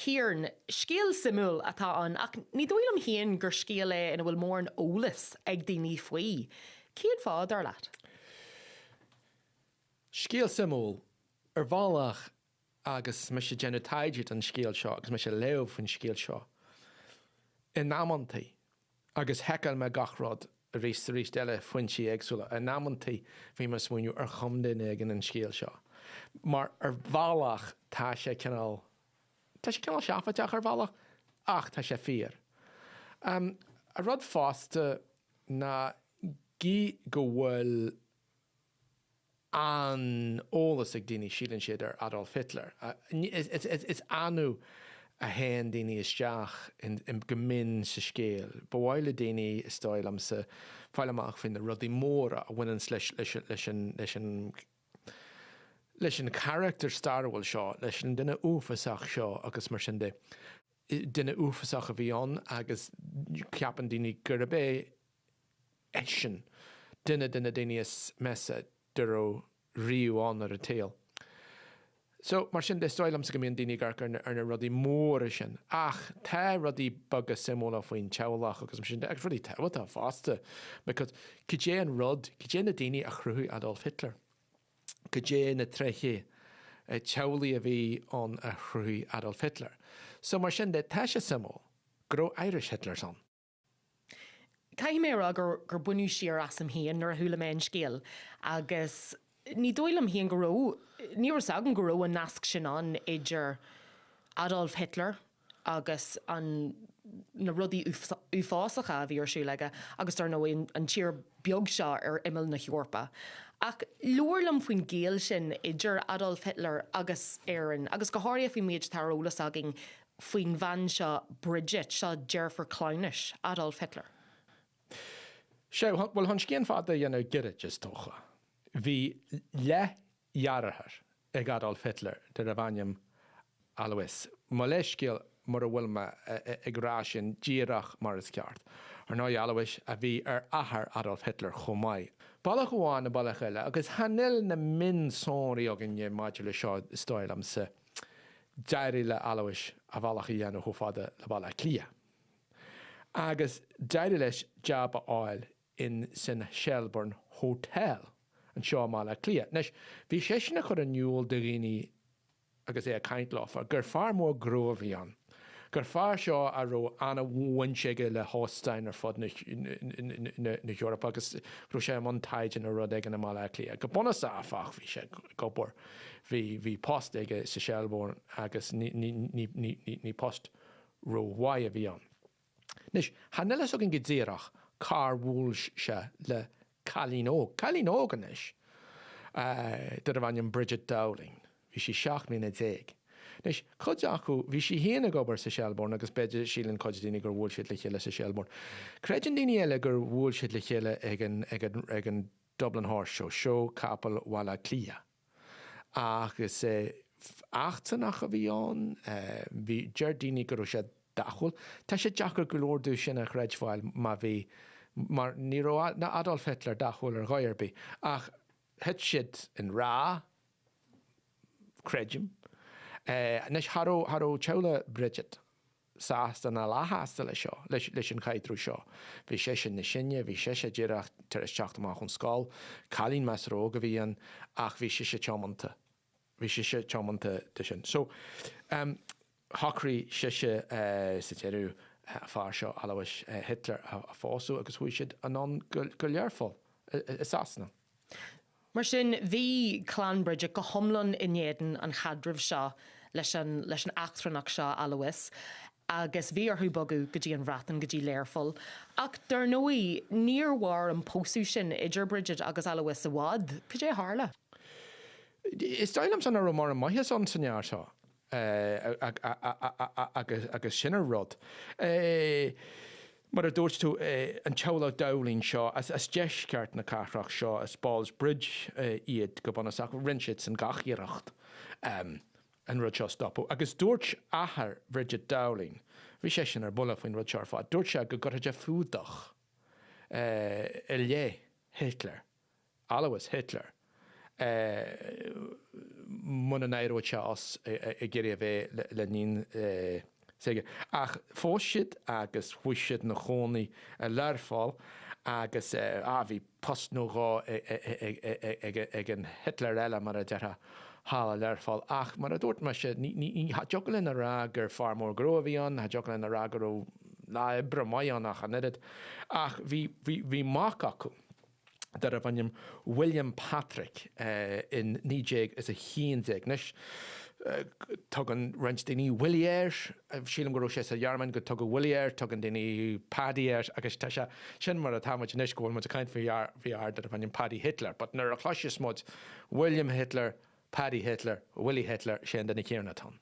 Kieran, scéal simúl atá an ach ní dúil am híon gur scéal é ina bhfuil mór an ólas ag daoine faoi. Cíad fád ar leat? Scéal simúl bhálach agus me sé genitaid an scéal seo, agus me sé leabh fan scéal seo. In námantaí agus heiceal me gachrád a rís deile foiintí agsúla. In námantaí bhí me smúniú ar chumdaine ag an scéal seo. Mar bhálach tá sé cinál seafateach ar bhálach ach tá sé fíor. A rud fásta na gí go bhfuil an ólas ag daoine sílann siad ar Adolf Hitler. Is anú a hen daoine isteach in gominn sa scéal. Bhhaile daoine is stáil am sa fáil amach fin na rudí móra a bhainean leis an character starhfuil seo, leis an duine uafasach seo agus mar sin de. Duine uafasach a bhí an agus ceapan daoine gur bé éisin duine daoine is mesa duro riú an ar a tail. So, mar sin de stoilm sa gomíon daoine garcar ar na rudí móra sin. Ach, tá rudí bag a simúla faoin teolach agus mar sin de ag rudí teiltá fásta. Because cé an rud, cé na daoine a chruthú Adolf Hitler. Cé na treiche teolaí a bhí an a chruthú Adolf Hitler. So mar sin de tá sé simú, gro Irish Hitler son. Cai mé gur buinú siar as am híon nar a thula mé an scéal agus ní dóil am híon goró, ní sagan goró an nasc sin an idir Adolf Hitler agus an na rudí uafásacha a bhí ar siúlaige agus tar nó an tír beag seo ar imil na Eorpa. Ach luirlam faoin géal sin idir Adolf Hitler agus éireann, agus go háirí faoin méid tarólas agin faoin bhan seo Bridget seo Jennifer Clownish, Adolf Hitler. Seo, well, hon scéan fada dhéanamh gire just tócha. Bhí lehearthar ag Adolf Hitler de a bhainneam Alois. Má leis scéal mar a bhfuil me ag rá sin díreach mar is ceart. Ar ná Alois a bhí ar ahar Adolf Hitler chomáid. Ballach bháin na ballach eile, agus hanil na min sóirí agin é maidide le seo stáil am sa deirí le Alois a bhallach i dhéanamh fada le balla clia. Agus deirí leis jab a áil in sin Shelburne Hotel an seo má le clia. Nes, bhí sé sinna chur an nniuúil de riine agus é a caint láfa, gur far mór gróh bhí an. Gur far seo a ro anna bhainseige le Seachtain ar fod na Eorpa agus ro sé an taidin a rud ag an má le clia. Go buna sáfach bhí sé gopur hí post ige sa Shelburne agus ní post ro bhaid a bhí an. Nes, hanile so gin gidéireach car bhúil se le Callínóganis de a bhainneam Bridget Dowling. Bhí si 7 Nes, chud acu, bhí si héana gobar sa Shelburne agus beidir sílann chuid daoine gur bhúil siad le chéile sa Shelburne. Creideann daoine eile gur bhúil siad le chéile ag an Dublin Horse Show capal wala clia. Agus 8 a bhí an, bhí deirdaoine gur sé dachúil. Tá sé deachar go leorú sin a chreidhil má bhí mar ní na Adolf Hitler dachúil ar gairbí. Ach het siad in rá creidim. Nes haró teola Bridget sásta na láthasta le seo, leis an chaidrú seo. Bhí sé sin na sinne, bhí sé ddíireach tar is teach amach chun scáil, chalín meas róga bhí an ach bhí sé teomanta. Bhí sé teomanta de sin. So, Hochrí siise sa teirú far seo Alois Hitler a fású agus bhui siad an go learfáil is asna. Mar sin bhí Clan Bridget go thomlan inéan an chadrimh seo leis an achtrannach seo Alois agus bhí arthú bogu go dtí an bhratan go dtí léirfol. Ach dar nóí níorhhar an pósú sin idir Bridget agus Alois a bhád, go dé hála? Is dailam san ar mar an maithe an sannear seo. Agus sinna rud. Mar a dúirt tú an teola Dowling seo as deisceart na carthraach seo as Balls Bridge iad go buna sach rinseid san gachíireacht an rud seo stopú. Agus dúirt ahar Bridget Dowling, bhí sé sin ar bula faoin rud sear fád, dúirt sé go gotide fúdach i lé Hitler, Alois Hitler, muna nairóte as I géir bheith le nín sige. Ach fóisiid agus thuisiid na chonaí leirfáil agus bhí postnórá ag an Hitler eile mar a deartha hála leirfáil ach mar a dúirt me se ní jogalinn a rá gur far mór gróhíon, jogalinn a rá gur lá ibre maián ach an irid ach bhí mac acu dar a bhainnim William Patrick in níéig is a chéantéig nes tugan rent daoine Willier sílam go sé a dhearman go tugad Willier tugan daoine Paddyir agus tá se sin mar a táid nes ggóil mu a caiint bhí dar a bhainnim Paddy Hitler, but nar a chláise smód William Hitler, Paddy Hitler, Willie Hitler sé denna céarna tan.